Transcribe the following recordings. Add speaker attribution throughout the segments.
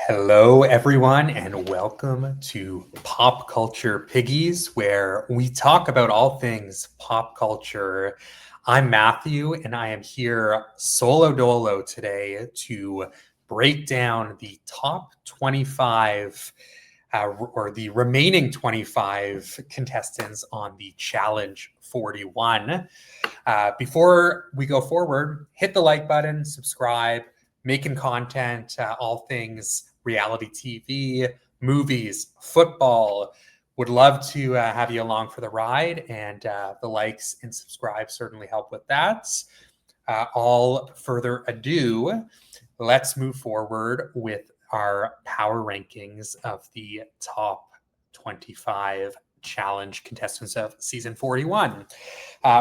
Speaker 1: Hello, everyone, and welcome to Pop Culture Piggies, where we talk about all things pop culture. I'm Matthew, and I am here solo dolo today to break down the top 25 or the remaining 25 contestants on the Challenge 41. Before we go forward, hit the like button, subscribe, making content, all things reality TV, movies, football. Would love to have you along for the ride, and the likes and subscribe certainly help with that. All further ado, let's move forward with our power rankings of the top 25 challenge contestants of season 41.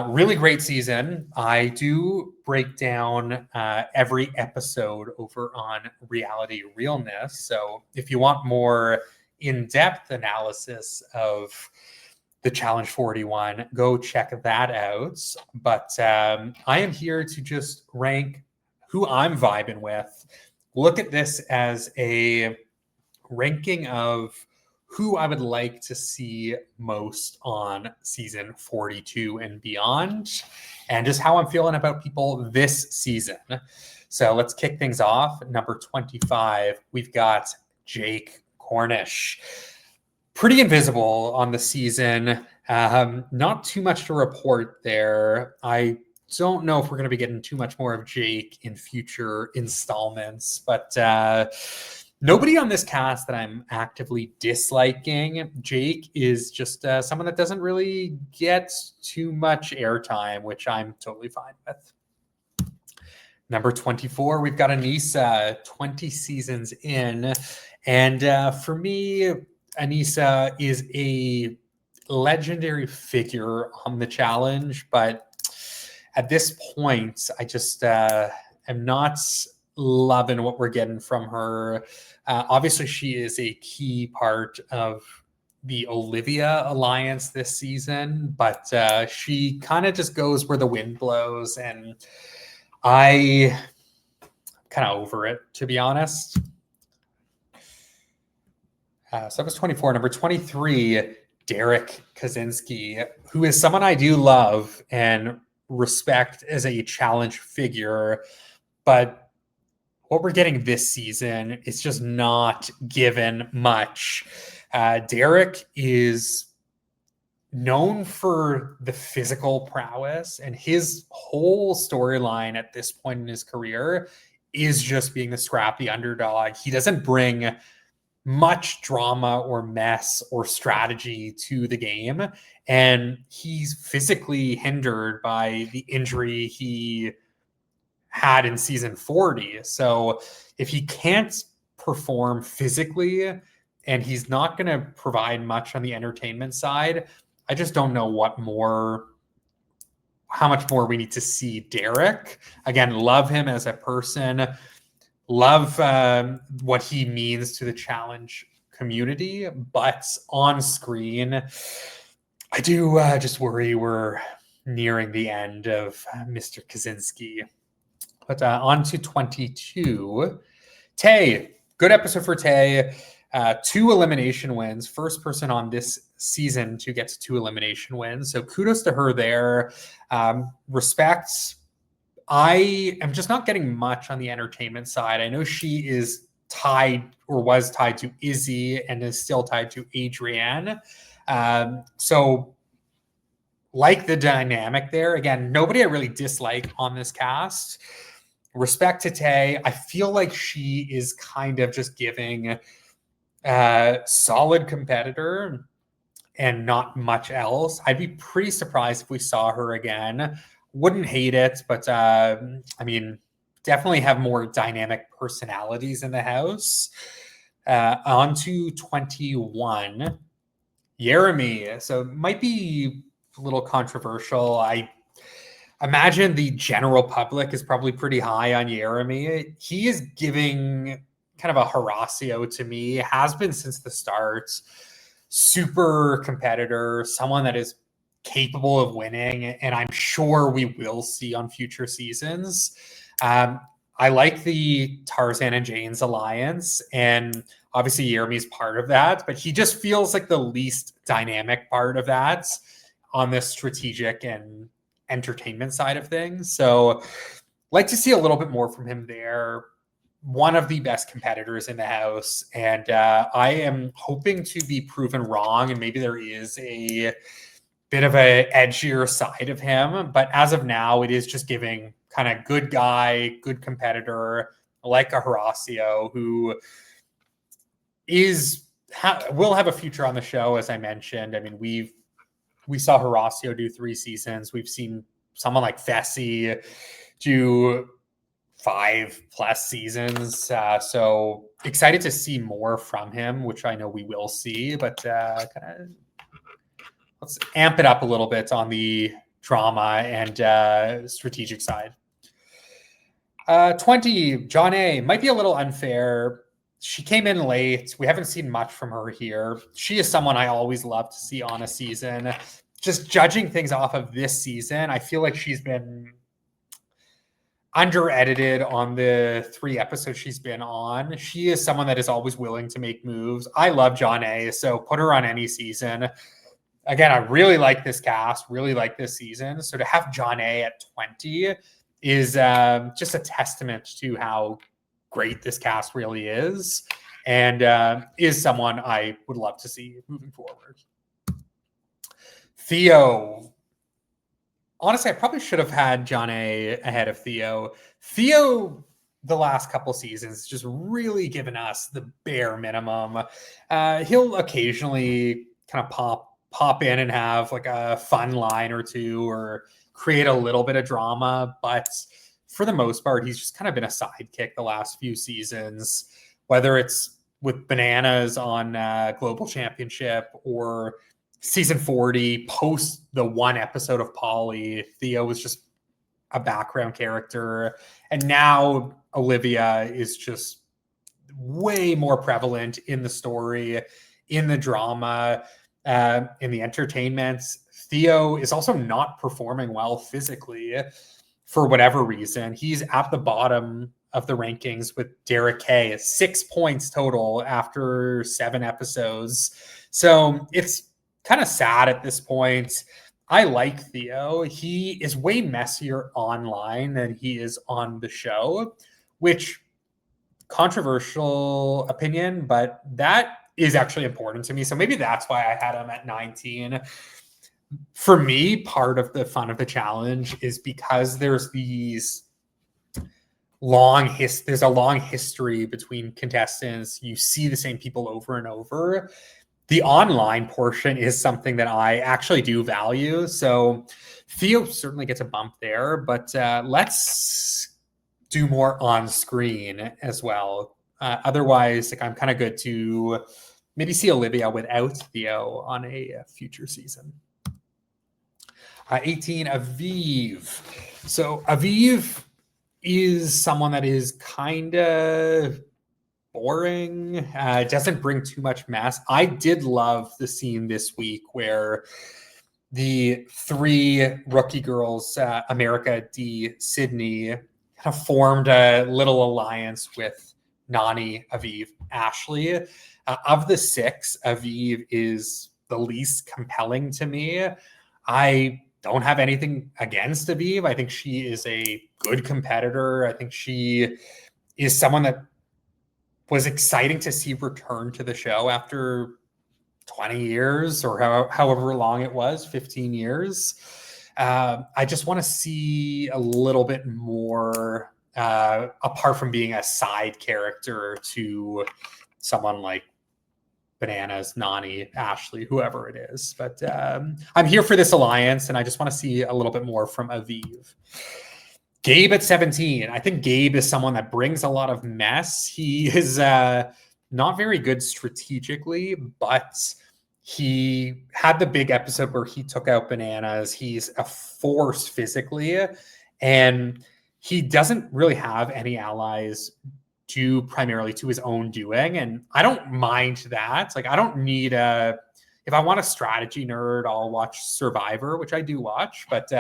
Speaker 1: Really great season. I do break down every episode over on Reality Realness. So if you want more in-depth analysis of the Challenge 41, go check that out. But I am here to just rank who I'm vibing with. Look at this as a ranking of who I would like to see most on season 42 and beyond, and just how I'm feeling about people this season. So let's kick things off. Number 25, we've got Jake Cornish. Pretty invisible on the season. Not too much to report there. I don't know if we're going to be getting too much more of Jake in future installments, but nobody on this cast that I'm actively disliking. Jake is just someone that doesn't really get too much airtime, which I'm totally fine with. Number 24, we've got Anissa, 20 seasons in. And for me, Anissa is a legendary figure on the challenge, but at this point, I just am not loving what we're getting from her. Obviously, she is a key part of the Olivia alliance this season, but she kind of just goes where the wind blows, and I kind of over it, to be honest. So that was 24. Number 23, Derek Kaczynski, who is someone I do love and respect as a challenge figure, but what we're getting this season is just not given much. Derek is known for the physical prowess, and his whole storyline at this point in his career is just being the scrappy underdog. He doesn't bring much drama or mess or strategy to the game, and he's physically hindered by the injury he had in season 40. So if he can't perform physically and he's not going to provide much on the entertainment side, I just don't know how much more we need to see Derek. Again, love him as a person, love what he means to the challenge community, but on screen, I do just worry we're nearing the end of Mr. Kaczynski. But on to 22. Tay, good episode for Tay. 2 elimination wins. First person on this season to get to 2 elimination wins. So kudos to her there. Respect. I am just not getting much on the entertainment side. I know she is tied or was tied to Izzy and is still tied to Adrienne. So like the dynamic there. Again, nobody I really dislike on this cast. Respect to Tay. I feel like she is kind of just giving solid competitor and not much else. I'd be pretty surprised if we saw her again. Wouldn't hate it, but I mean, definitely have more dynamic personalities in the house. On to 21, Jeremy. So it might be a little controversial. I imagine the general public is probably pretty high on Jeremy. He is giving kind of a Horacio to me, has been since the start. Super competitor, someone that is capable of winning, and I'm sure we will see on future seasons. I like the Tarzan and Jane's alliance, and obviously Jeremy's part of that, but he just feels like the least dynamic part of that on this strategic and entertainment side of things. So like to see a little bit more from him there. One of the best competitors in the house, and I am hoping to be proven wrong, and maybe there is a bit of a edgier side of him, but as of now, it is just giving kind of good guy, good competitor, like a Horacio, who will have a future on the show, as I mentioned. I mean, we saw Horacio do 3 seasons. We've seen someone like Fessy do 5+ seasons. So excited to see more from him, which I know we will see, but let's amp it up a little bit on the drama and strategic side. 20, John A. Might be a little unfair. She came in late. We haven't seen much from her here. She is someone I always love to see on a season. Just judging things off of this season, I feel like she's been under-edited on the 3 episodes she's been on. She is someone that is always willing to make moves. I love John A., so put her on any season. Again, I really like this cast, really like this season. So to have John A. at 20 is just a testament to how great this cast really is, and is someone I would love to see moving forward. Theo. Honestly, I probably should have had John A. ahead of Theo. Theo, the last couple seasons, just really given us the bare minimum. He'll occasionally kind of pop in and have like a fun line or two or create a little bit of drama, but for the most part, he's just kind of been a sidekick the last few seasons, whether it's with Bananas on Global Championship or season 40, post the 1 episode of Polly. Theo was just a background character, and now Olivia is just way more prevalent in the story, in the drama, in the entertainment. Theo is also not performing well physically for whatever reason. He's at the bottom of the rankings with Derek K. 6 points total after 7 episodes. So it's kind of sad at this point. I like Theo. He is way messier online than he is on the show, which, controversial opinion, but that is actually important to me. So maybe that's why I had him at 19. For me, part of the fun of the challenge is because there's these there's a long history between contestants. You see the same people over and over. The online portion is something that I actually do value. So Theo certainly gets a bump there, but let's do more on screen as well. Otherwise, like, I'm kind of good to maybe see Olivia without Theo on a future season. 18, Aviv. So Aviv is someone that is kind of boring. Doesn't bring too much mess. I did love the scene this week where the 3 rookie girls, America, D, Sydney, kind of formed a little alliance with Nani, Aviv, Ashley. Of the 6, Aviv is the least compelling to me. I don't have anything against Aviv. I think she is a good competitor. I think she is someone that was exciting to see return to the show after 20 years or however long it was, 15 years. I just want to see a little bit more, apart from being a side character to someone like Bananas, Nani, Ashley, whoever it is. But I'm here for this alliance, and I just want to see a little bit more from Aviv. Gabe at 17. I think Gabe is someone that brings a lot of mess. He is not very good strategically, but he had the big episode where he took out Bananas. He's a force physically, and he doesn't really have any allies due primarily to his own doing. And I don't mind that. Like, I don't need if I want a strategy nerd, I'll watch Survivor, which I do watch. But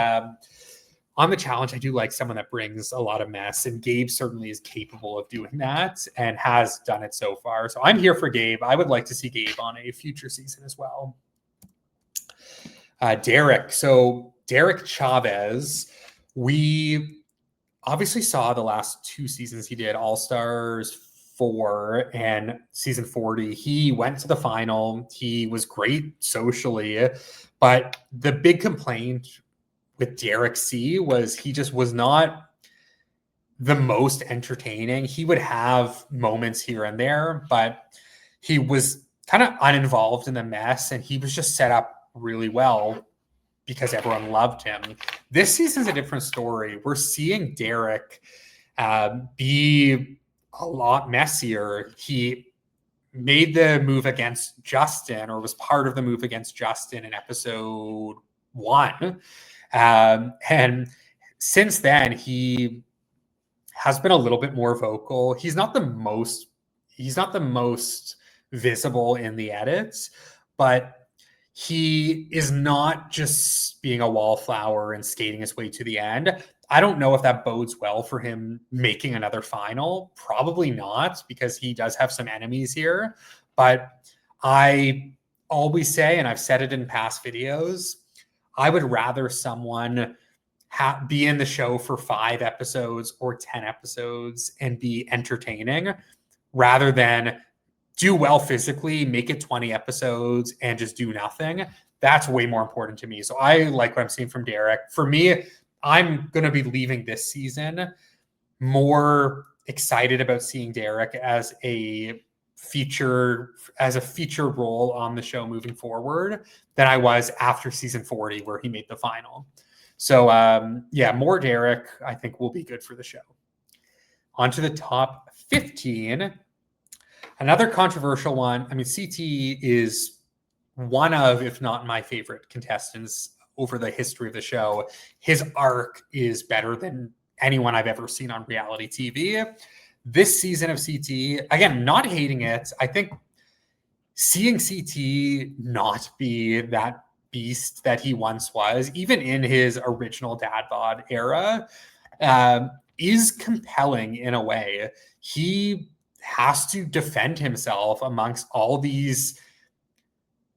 Speaker 1: on the challenge, I do like someone that brings a lot of mess, and Gabe certainly is capable of doing that and has done it so far. So I'm here for Gabe. I would like to see Gabe on a future season as well. Derek. So Derek Chavez, we obviously saw the last 2 seasons he did, All Stars 4 and season 40. He went to the final. He was great socially, but the big complaint with Derek C was he just was not the most entertaining. He would have moments here and there, but he was kind of uninvolved in the mess, and he was just set up really well because everyone loved him. This season's a different story. We're seeing Derek be a lot messier. He made the move against Justin, or was part of the move against Justin in episode 1. And since then, he has been a little bit more vocal. He's not the most visible in the edits, but he is not just being a wallflower and skating his way to the end. I don't know if that bodes well for him making another final. Probably not, because he does have some enemies here. But I always say, and I've said it in past videos, I would rather someone be in the show for 5 episodes or 10 episodes and be entertaining, rather than do well physically, make it 20 episodes and just do nothing. That's way more important to me. So I like what I'm seeing from Derek. For me, I'm going to be leaving this season more excited about seeing Derek as a feature role on the show moving forward than I was after season 40, where he made the final. So more Derek, I think, will be good for the show. On to the top 15. Another controversial one. I mean, CT is one of, if not my favorite contestants over the history of the show. His arc is better than anyone I've ever seen on reality TV. This season of CT, again, not hating it. I think seeing CT not be that beast that he once was, even in his original dad bod era, is compelling in a way. He has to defend himself amongst all these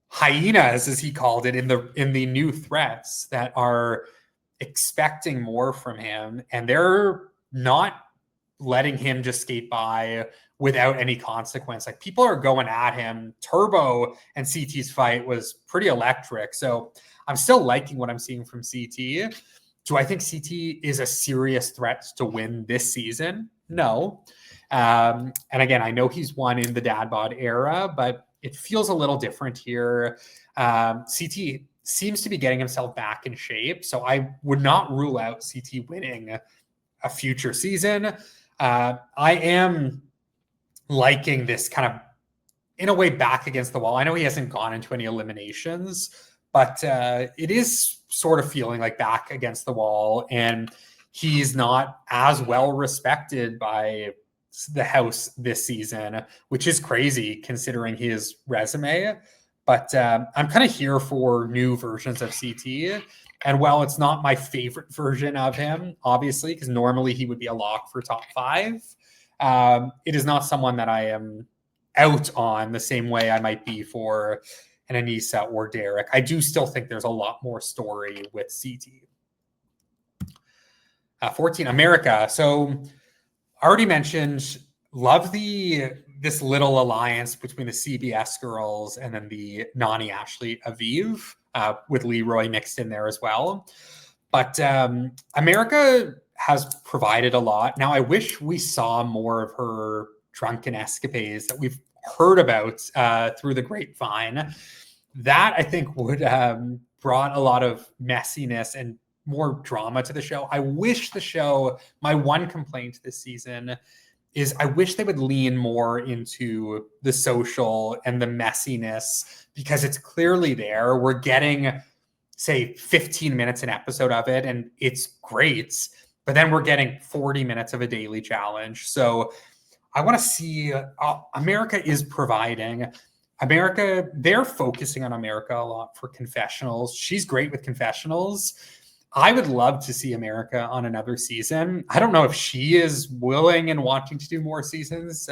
Speaker 1: hyenas, as he called it, in the new threats that are expecting more from him, and they're not letting him just skate by without any consequence. Like, people are going at him. Turbo and CT's fight was pretty electric. So I'm still liking what I'm seeing from CT. Do I think CT is a serious threat to win this season? No. And again, I know he's won in the dad bod era, but it feels a little different here. CT seems to be getting himself back in shape, so I would not rule out CT winning a future season. I am liking this kind of, in a way, back against the wall. I know he hasn't gone into any eliminations, but it is sort of feeling like back against the wall, and he's not as well respected by the house this season, which is crazy considering his resume. But I'm kind of here for new versions of CT. And while it's not my favorite version of him, obviously, because normally he would be a lock for top 5, it is not someone that I am out on the same way I might be for an Anissa or Derek. I do still think there's a lot more story with CT. 14, America. So already mentioned, love this little alliance between the CBS girls and then the Nani, Ashley, Aviv, with Leroy mixed in there as well. But America has provided a lot. Now, I wish we saw more of her drunken escapades that we've heard about through the grapevine. That, I think, would brought a lot of messiness and more drama to the show. I wish the show, my one complaint this season is I wish they would lean more into the social and the messiness, because it's clearly there. We're getting, say, 15 minutes an episode of it, and it's great, but then we're getting 40 minutes of a daily challenge. So I want to see, America is providing. America, they're focusing on America a lot for confessionals. She's great with confessionals. I would love to see America on another season. I don't know if she is willing and wanting to do more seasons.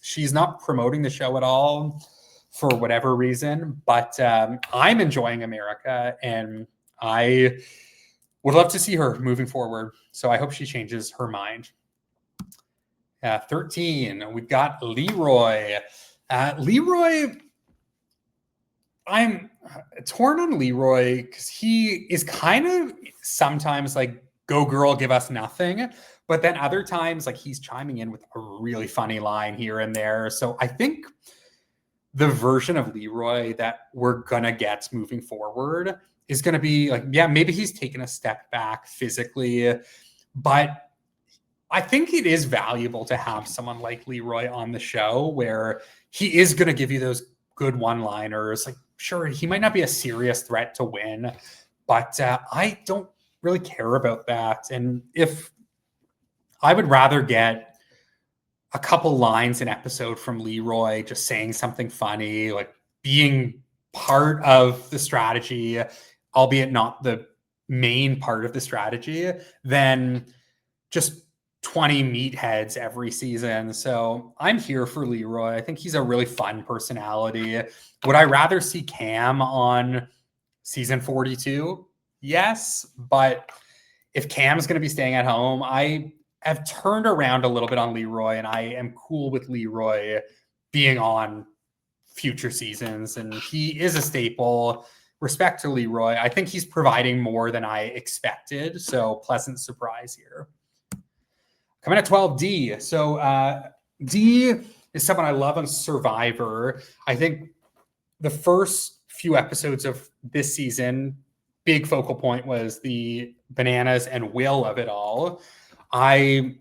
Speaker 1: She's not promoting the show at all for whatever reason, but I'm enjoying America, and I would love to see her moving forward. So I hope she changes her mind. 13, we've got Leroy. Leroy, I'm torn on Leroy because he is kind of sometimes like, go girl, give us nothing. But then other times, like, he's chiming in with a really funny line here and there. So I think the version of Leroy that we're going to get moving forward is going to be like, yeah, maybe he's taken a step back physically, but I think it is valuable to have someone like Leroy on the show where he is going to give you those good one-liners. Like, sure, he might not be a serious threat to win, but I don't really care about that. And if I would rather get a couple lines an episode from Leroy, just saying something funny, like being part of the strategy, albeit not the main part of the strategy, than just 20 meatheads every season. So I'm here for Leroy. I think he's a really fun personality. Would I rather see Cam on season 42? Yes, but if Cam's going to be staying at home, I have turned around a little bit on Leroy, and I am cool with Leroy being on future seasons, and he is a staple. Respect to Leroy. I think he's providing more than I expected, so pleasant surprise here. Coming at 12, D. So D is someone I love on Survivor. I think the first few episodes of this season, big focal point was the bananas and Will of it all. I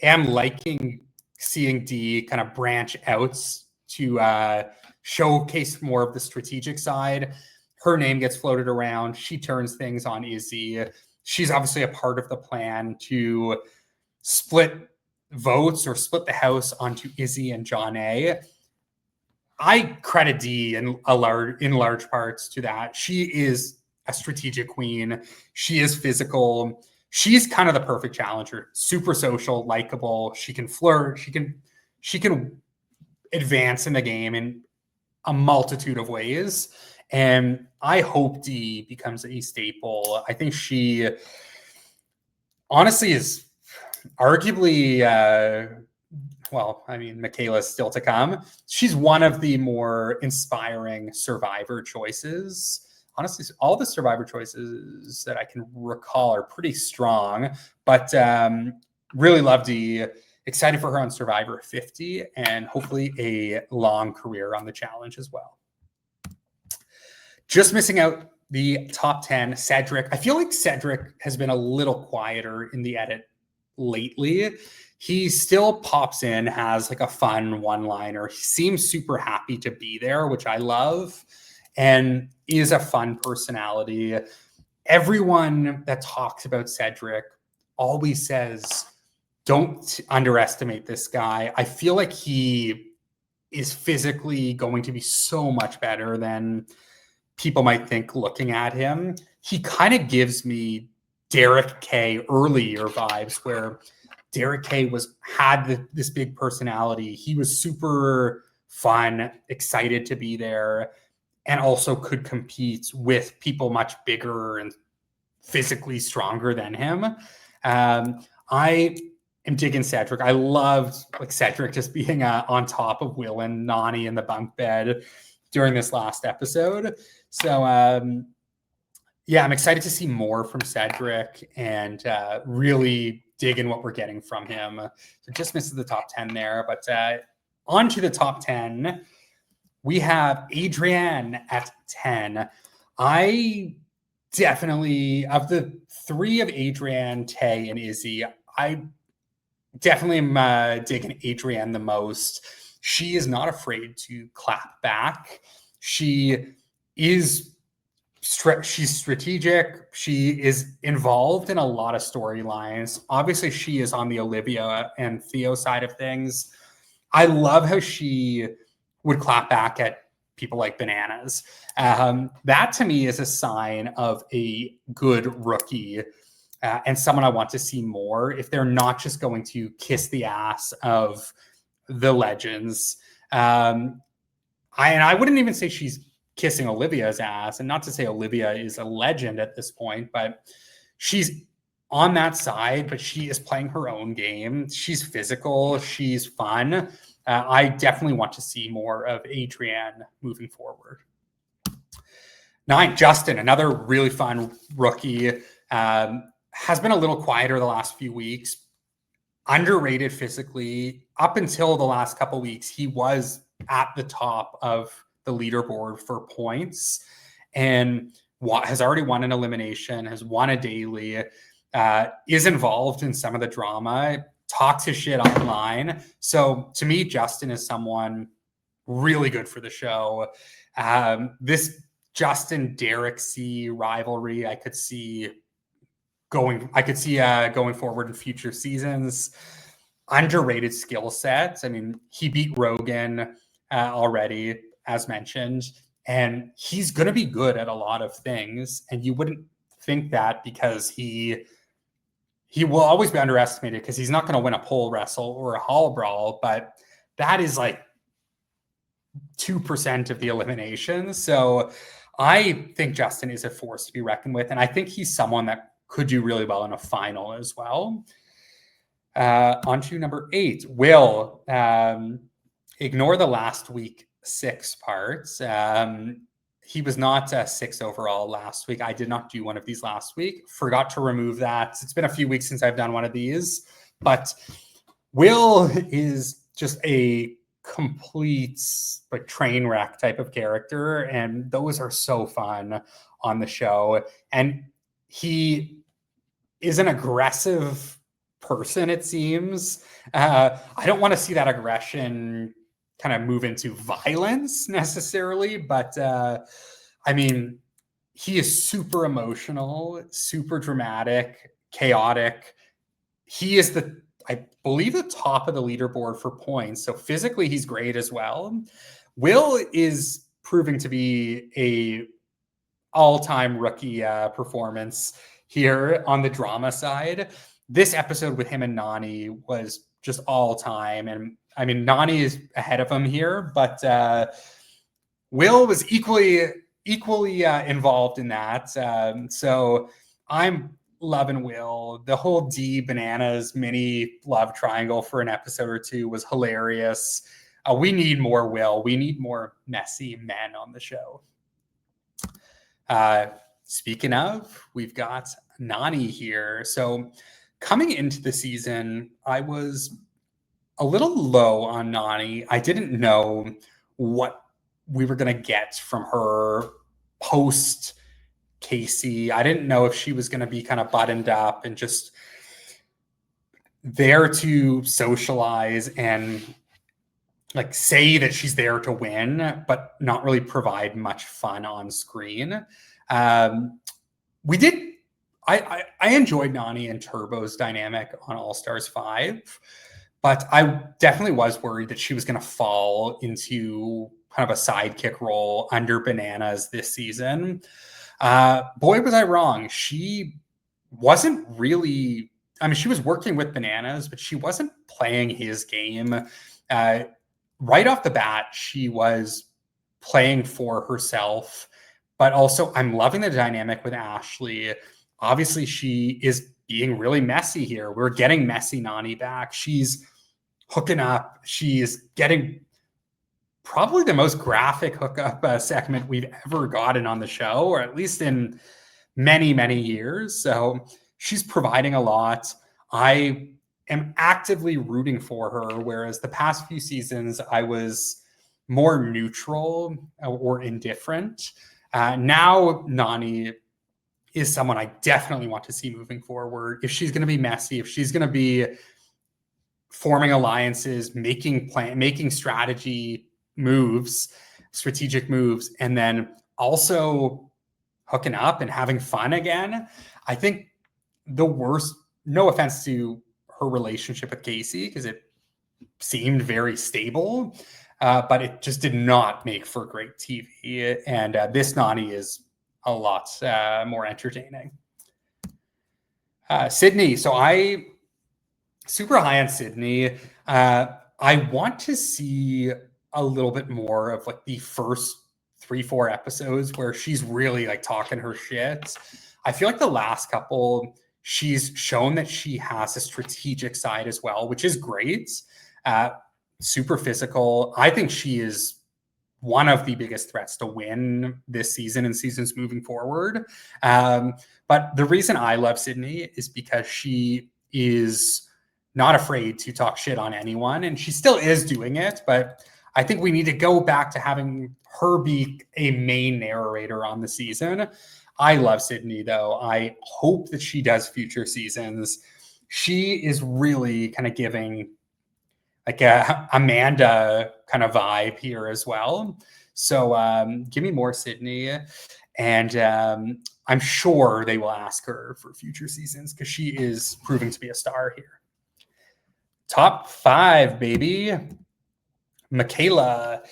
Speaker 1: am liking seeing D kind of branch out to showcase more of the strategic side. Her name gets floated around. She turns things on Izzy. She's obviously a part of the plan to split votes or split the house onto Izzy and John A. I credit D in large parts to that. She is a strategic queen. She is physical. She's kind of the perfect challenger. Super social, likable. She can flirt. She can advance in the game in a multitude of ways. And I hope D becomes a staple. I think she honestly is arguably, well, I mean, Michaela's still to come. She's one of the more inspiring Survivor choices. Honestly, all the Survivor choices that I can recall are pretty strong, but really love D. Excited for her on Survivor 50 and hopefully a long career on the challenge as well. Just missing out the top 10, Cedric. I feel like Cedric has been a little quieter in the edit lately. He still pops in, has like a fun one-liner. He seems super happy to be there, which I love, and is a fun personality. Everyone that talks about Cedric always says, don't underestimate this guy. I feel like he is physically going to be so much better than people might think looking at him. He kind of gives me Derek K earlier vibes, where Derek K had this big personality. He was super fun, excited to be there, and also could compete with people much bigger and physically stronger than him. I am digging Cedric. I loved like Cedric just being on top of Will and Nani in the bunk bed during this last episode. So yeah, I'm excited to see more from Cedric and really digging what we're getting from him. So just missed the top 10 there, but on to the top 10. We have Adrienne at 10. I definitely, of the three of Adrienne, Tay, and Izzy, I definitely am digging Adrienne the most. She is not afraid to clap back. She's strategic. She is involved in a lot of storylines. Obviously, she is on the Olivia and Theo side of things. I love how she would clap back at people like Bananas. That to me is a sign of a good rookie and someone I want to see more if they're not just going to kiss the ass of the legends. I wouldn't even say she's kissing Olivia's ass, and not to say Olivia is a legend at this point, but she's on that side, but she is playing her own game. She's physical. She's fun. I definitely want to see more of Adrienne moving forward. 9, Justin, another really fun rookie. Has been a little quieter the last few weeks. Underrated physically. Up until the last couple weeks, he was at the top of the leaderboard for points and has already won an elimination, has won a daily, is involved in some of the drama, talks his shit online. So to me, Justin is someone really good for the show. This Justin Derek C rivalry, I could see going forward in future seasons. Underrated skill sets. I mean, he beat Rogan already, as mentioned, and he's going to be good at a lot of things. And you wouldn't think that because he will always be underestimated because he's not going to win a pole wrestle or a hall brawl, but that is like 2% of the eliminations. So I think Justin is a force to be reckoned with, and I think he's someone that could do really well in a final as well. On to number 8, Will. Ignore the last week 6 parts. He was not 6 overall last week. I did not do one of these last week. Forgot to remove that. It's been a few weeks since I've done one of these. But Will is just a complete like train wreck type of character. And those are so fun on the show. And he is an aggressive person, it seems. I don't want to see that aggression kind of move into violence necessarily, but I mean, he is super emotional, super dramatic, chaotic. He is I believe, the top of the leaderboard for points. So physically, he's great as well. Will is proving to be a all-time rookie performance here on the drama side. This episode with him and Nani was just all time. And I mean, Nani is ahead of him here, but Will was equally involved in that. So I'm loving Will. The whole D Bananas mini love triangle for an episode or two was hilarious. We need more Will. We need more messy men on the show. Speaking of, we've got Nani here. So coming into the season, I was a little low on Nani. I didn't know what we were going to get from her post Casey. I didn't know if she was going to be kind of buttoned up and just there to socialize and like say that she's there to win, but not really provide much fun on screen. We did. I enjoyed Nani and Turbo's dynamic on All Stars 5, but I definitely was worried that she was going to fall into kind of a sidekick role under Bananas this season. Boy, was I wrong. She wasn't really. I mean, she was working with Bananas, but she wasn't playing his game. Right off the bat, she was playing for herself, but also I'm loving the dynamic with Ashley. Obviously, she is being really messy here. We're getting messy Nani back. She's hooking up. She's getting probably the most graphic hookup segment we've ever gotten on the show, or at least in many, many years. So she's providing a lot. I am actively rooting for her, whereas the past few seasons I was more neutral or indifferent. Now Nani is someone I definitely want to see moving forward. If she's going to be messy, if she's going to be forming alliances, making strategic moves, and then also hooking up and having fun again. I think the worst, no offense to her relationship with Casey, because it seemed very stable. but it just did not make for great TV. And this Nani is a lot more entertaining. Sydney. So I super high on Sydney. I want to see a little bit more of like the first 3-4 episodes where she's really like talking her shit. I feel like the last couple, she's shown that she has a strategic side as well, which is great. Super physical. I think she is one of the biggest threats to win this season and seasons moving forward. But the reason I love Sydney is because she is not afraid to talk shit on anyone, and she still is doing it. But I think we need to go back to having her be a main narrator on the season. I love Sydney, though. I hope that she does future seasons. She is really kind of giving like a Amanda kind of vibe here as well. So give me more Sydney. And I'm sure they will ask her for future seasons because she is proving to be a star here. Top 5, baby. Michaela.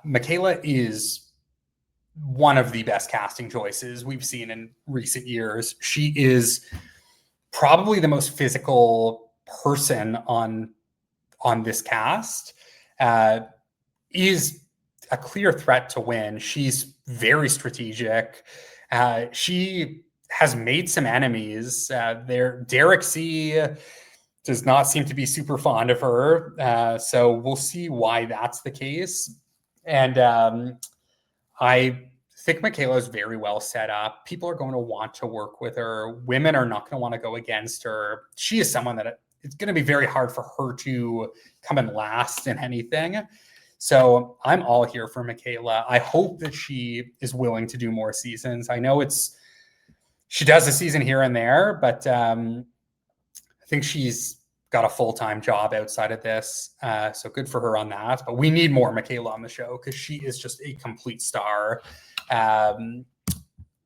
Speaker 1: Michaela is one of the best casting choices we've seen in recent years. She is probably the most physical person on this cast. Is a clear threat to win. She's very strategic. She has made some enemies. Derek C does not seem to be super fond of her. So we'll see why that's the case. And I think Michaela is very well set up. People are going to want to work with her. Women are not going to want to go against her. She is someone that it's going to be very hard for her to come in last in anything. So I'm all here for Michaela. I hope that she is willing to do more seasons. I know she does a season here and there, but I think she's got a full-time job outside of this. So good for her on that. But we need more Michaela on the show because she is just a complete star.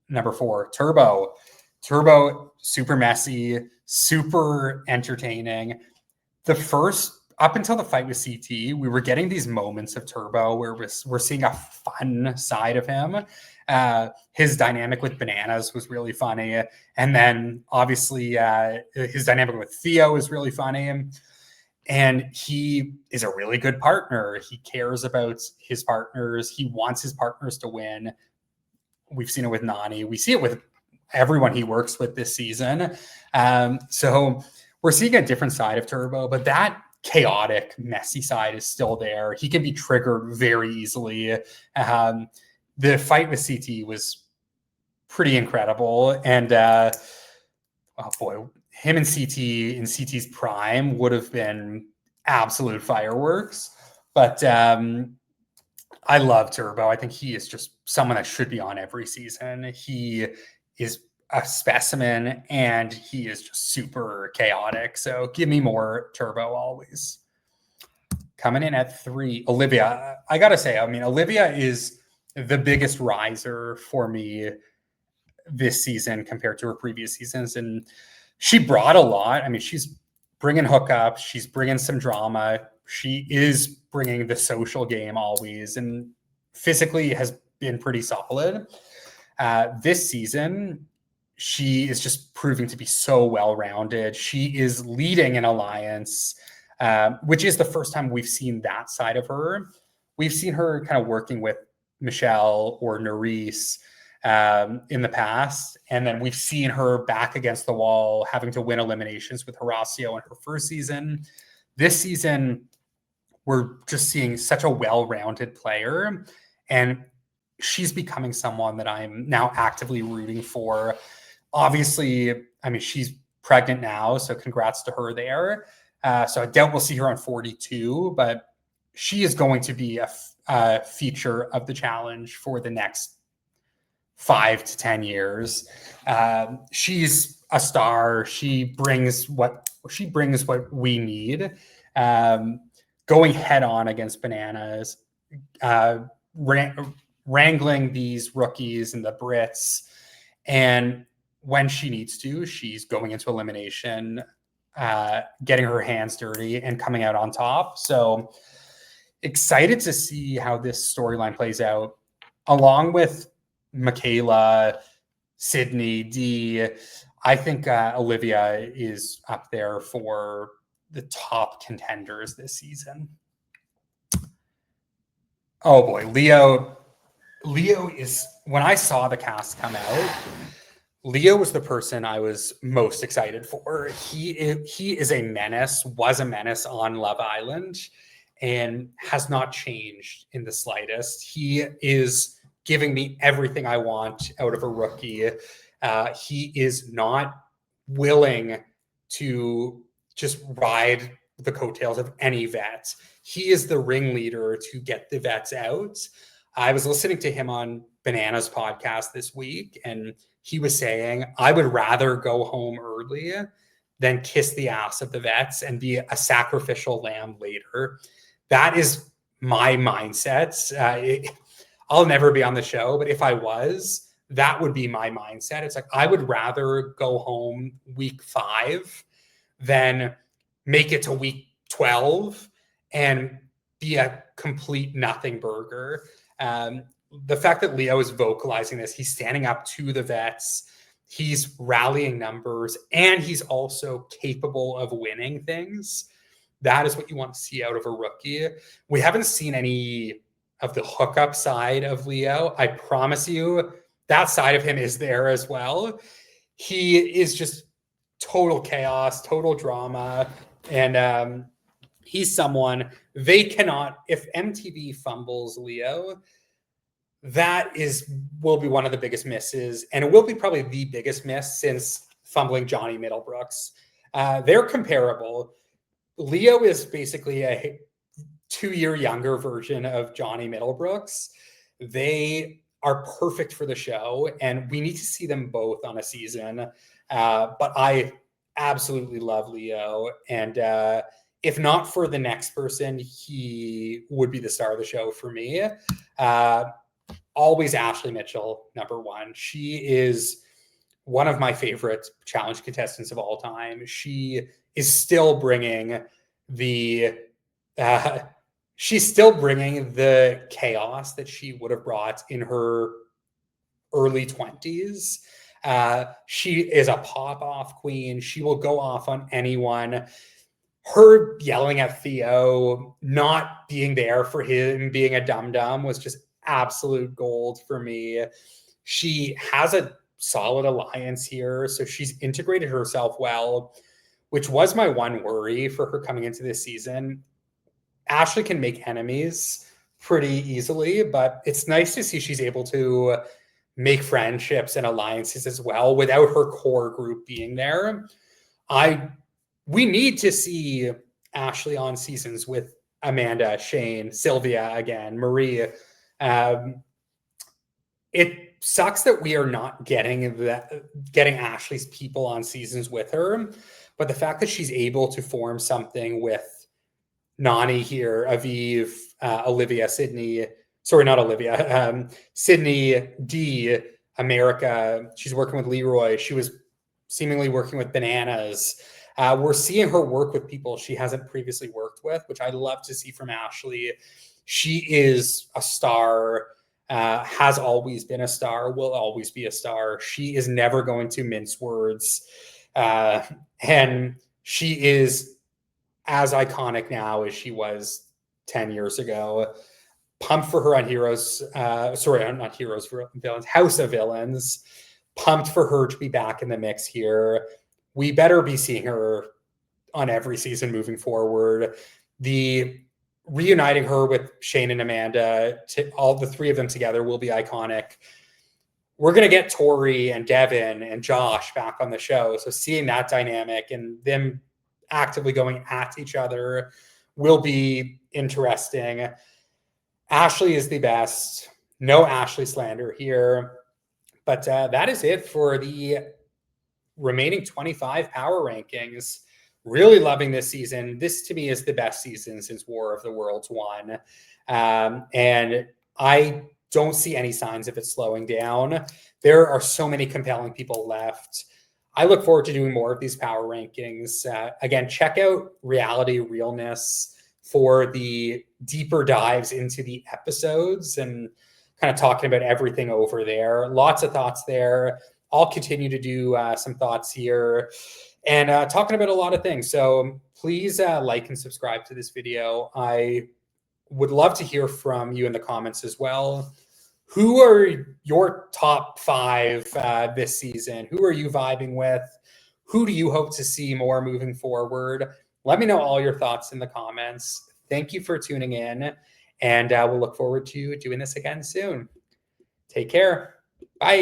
Speaker 1: Number 4, Turbo. Turbo, super messy, super entertaining. Up until the fight with CT, we were getting these moments of Turbo where we're seeing a fun side of him. His dynamic with Bananas was really funny. And then obviously his dynamic with Theo is really funny. And he is a really good partner. He cares about his partners. He wants his partners to win. We've seen it with Nani. We see it with everyone he works with this season. So we're seeing a different side of Turbo, but that chaotic, messy side is still there. He can be triggered very easily. The fight with CT was pretty incredible. And oh boy, him and CT in CT's prime would have been absolute fireworks. But I love Turbo. I think he is just someone that should be on every season. He is a specimen and he is just super chaotic. So give me more Turbo always. Coming in at 3, Olivia. I gotta say, I mean, Olivia is the biggest riser for me this season compared to her previous seasons. And she brought a lot. I mean, she's bringing hookups. She's bringing some drama. She is bringing the social game always. And physically has been pretty solid. This season, she is just proving to be so well-rounded. She is leading an alliance, which is the first time we've seen that side of her. We've seen her kind of working with Michelle or Nerys in the past. And then we've seen her back against the wall, having to win eliminations with Horacio in her first season. This season, we're just seeing such a well-rounded player. And she's becoming someone that I'm now actively rooting for. Obviously, I mean, she's pregnant now, so congrats to her there. So I doubt we'll see her on 42, but she is going to be a feature of the challenge for the next 5 to 10 years. She's a star. She brings what we need. Going head on against Bananas, wrangling these rookies and the Brits, and when she needs to, she's going into elimination, getting her hands dirty and coming out on top. So excited to see how this storyline plays out, along with Michaela, Sydney, Dee. I think Olivia is up there for the top contenders this season. Oh boy, Leo is, when I saw the cast come out, Leo was the person I was most excited for. He is a menace, was a menace on Love Island, and has not changed in the slightest. He is giving me everything I want out of a rookie. He is not willing to just ride the coattails of any vet. He is the ringleader to get the vets out. I was listening to him on Banana's podcast this week, and he was saying, I would rather go home early than kiss the ass of the vets and be a sacrificial lamb later. That is my mindset. I'll never be on the show, but if I was, that would be my mindset. It's like, I would rather go home week 5 than make it to week 12 and be a complete nothing burger. The fact that Leo is vocalizing this, he's standing up to the vets, he's rallying numbers, and he's also capable of winning things. That is what you want to see out of a rookie. We haven't seen any of the hookup side of Leo. I promise you that side of him is there as well. He is just total chaos, total drama. And he's someone they cannot, if MTV fumbles Leo, that will be one of the biggest misses. And it will be probably the biggest miss since fumbling Johnny Middlebrooks. They're comparable. Leo is basically a 2-year younger version of Johnny Middlebrooks. They are perfect for the show, and we need to see them both on a season. But I absolutely love Leo. And if not for the next person, he would be the star of the show for me. Always Ashley Mitchell, number 1. She is one of my favorite challenge contestants of all time. She is still bringing the chaos that she would have brought in her early 20s. She is a pop-off queen. She will go off on anyone. Her yelling at Theo, not being there for him, being a dum-dum, was just absolute gold for me. She has a solid alliance here, so she's integrated herself well, which was my one worry for her coming into this season. Ashley can make enemies pretty easily, but it's nice to see she's able to make friendships and alliances as well without her core group being there. We need to see Ashley on seasons with Amanda, Shane, Sylvia again, Marie. It sucks that we are not getting Ashley's people on seasons with her, but the fact that she's able to form something with Nani here, Aviv, Olivia, Sydney, sorry, not Olivia, Sydney, Dee, America. She's working with Leroy. She was seemingly working with Bananas. We're seeing her work with people she hasn't previously worked with, which I love to see from Ashley. She is a star, has always been a star, will always be a star. She is never going to mince words. And she is as iconic now as she was 10 years ago. Pumped for her on Villains, House of Villains. Pumped for her to be back in the mix here. We better be seeing her on every season moving forward. The reuniting her with Shane and Amanda, all the 3 of them together, will be iconic. We're going to get Tori and Devin and Josh back on the show. So seeing that dynamic and them actively going at each other will be interesting. Ashley is the best. No Ashley slander here. But that is it for the remaining 25 power rankings. Really loving this season. This to me is the best season since War of the Worlds 1. And I don't see any signs of it slowing down. There are so many compelling people left. I look forward to doing more of these power rankings. Again, check out Reality Realness for the deeper dives into the episodes and kind of talking about everything over there. Lots of thoughts there. I'll continue to do some thoughts here and talking about a lot of things. So please like and subscribe to this video. I would love to hear from you in the comments as well. Who are your top 5 this season? Who are you vibing with? Who do you hope to see more moving forward? Let me know all your thoughts in the comments. Thank you for tuning in, and we'll look forward to doing this again soon. Take care. Bye.